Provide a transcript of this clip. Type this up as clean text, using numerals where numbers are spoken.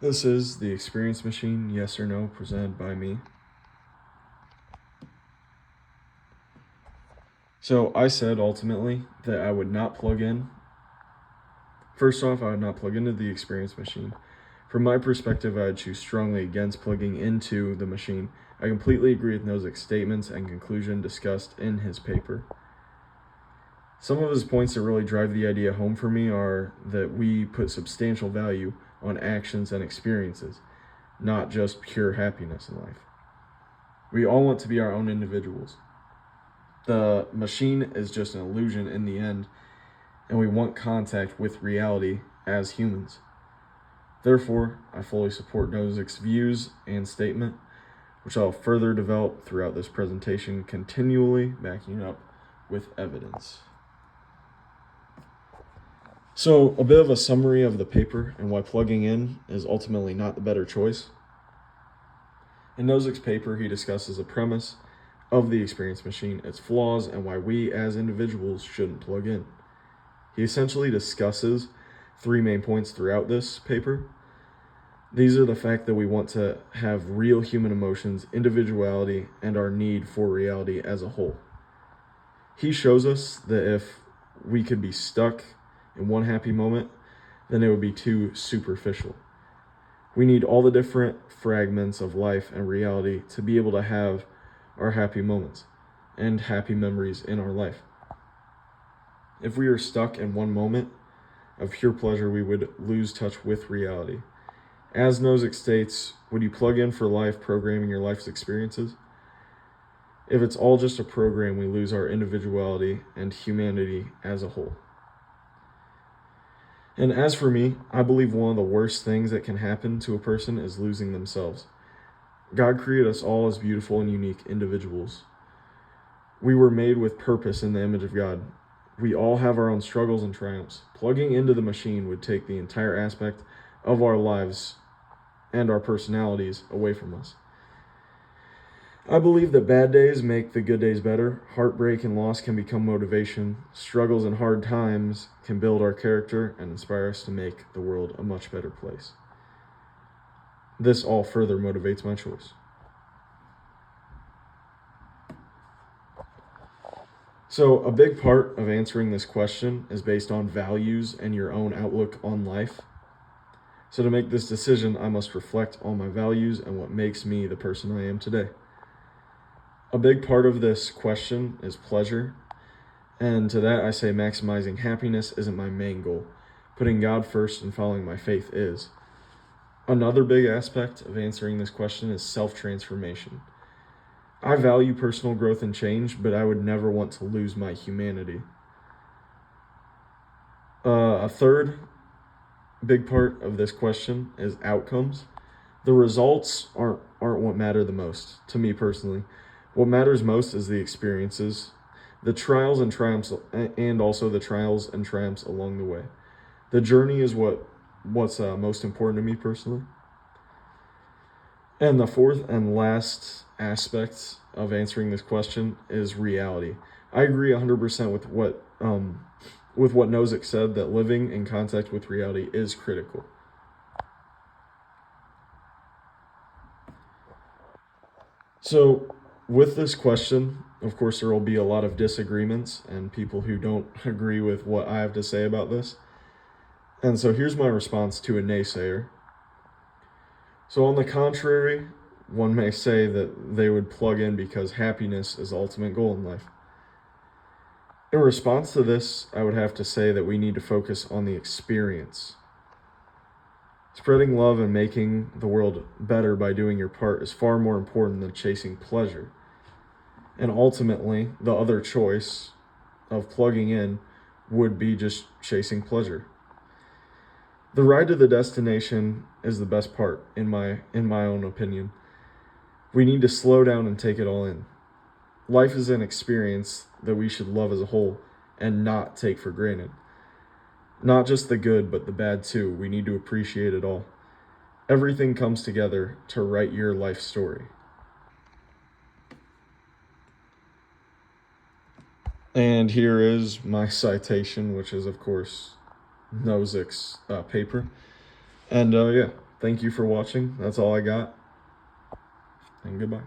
This is the Experience Machine, Yes or No, presented by me. So I said ultimately that I would not plug in. First off, I would not plug into the Experience Machine. From my perspective, I would choose strongly against plugging into the machine. I completely agree with Nozick's statements and conclusion discussed in his paper. Some of his points that really drive the idea home for me are that we put substantial value on actions and experiences, not just pure happiness in life. We all want to be our own individuals. The machine is just an illusion in the end, and we want contact with reality as humans. Therefore, I fully support Nozick's views and statement, which I'll further develop throughout this presentation, continually backing it up with evidence. So, a bit of a summary of the paper and why plugging in is ultimately not the better choice. In Nozick's paper, he discusses the premise of the Experience Machine, its flaws, and why we as individuals shouldn't plug in. He essentially discusses three main points throughout this paper. These are the fact that we want to have real human emotions, individuality, and our need for reality as a whole. He shows us that if we could be stuck in one happy moment, then it would be too superficial. We need all the different fragments of life and reality to be able to have our happy moments and happy memories in our life. If we are stuck in one moment of pure pleasure, we would lose touch with reality. As Nozick states, would you plug in for life, programming your life's experiences? If it's all just a program, we lose our individuality and humanity as a whole. And as for me, I believe one of the worst things that can happen to a person is losing themselves. God created us all as beautiful and unique individuals. We were made with purpose in the image of God. We all have our own struggles and triumphs. Plugging into the machine would take the entire aspect of our lives and our personalities away from us. I believe that bad days make the good days better. Heartbreak and loss can become motivation. Struggles and hard times can build our character and inspire us to make the world a much better place. This all further motivates my choice. So, a big part of answering this question is based on values and your own outlook on life. So, to make this decision, I must reflect on my values and what makes me the person I am today. A big part of this question is pleasure, and to that I say maximizing happiness isn't my main goal. Putting God first and following my faith is. Another big aspect of answering this question is self-transformation. I value personal growth and change, but I would never want to lose my humanity. A third big part of this question is outcomes. The results aren't what matter the most, to me personally. What matters most is the experiences, the trials and triumphs, and also the trials and triumphs along the way. The journey is what's most important to me personally. And the fourth and last aspect of answering this question is reality. I agree 100% with what Nozick said, that living in contact with reality is critical. So, with this question, of course, there will be a lot of disagreements and people who don't agree with what I have to say about this. And so here's my response to a naysayer. So on the contrary, one may say that they would plug in because happiness is the ultimate goal in life. In response to this, I would have to say that we need to focus on the experience. Spreading love and making the world better by doing your part is far more important than chasing pleasure. And ultimately, the other choice of plugging in would be just chasing pleasure. The ride to the destination is the best part, in my own opinion. We need to slow down and take it all in. Life is an experience that we should love as a whole and not take for granted. Not just the good, but the bad too. We need to appreciate it all. Everything comes together to write your life story. And here is my citation, which is, of course, Nozick's paper. And yeah, thank you for watching. That's all I got. And goodbye.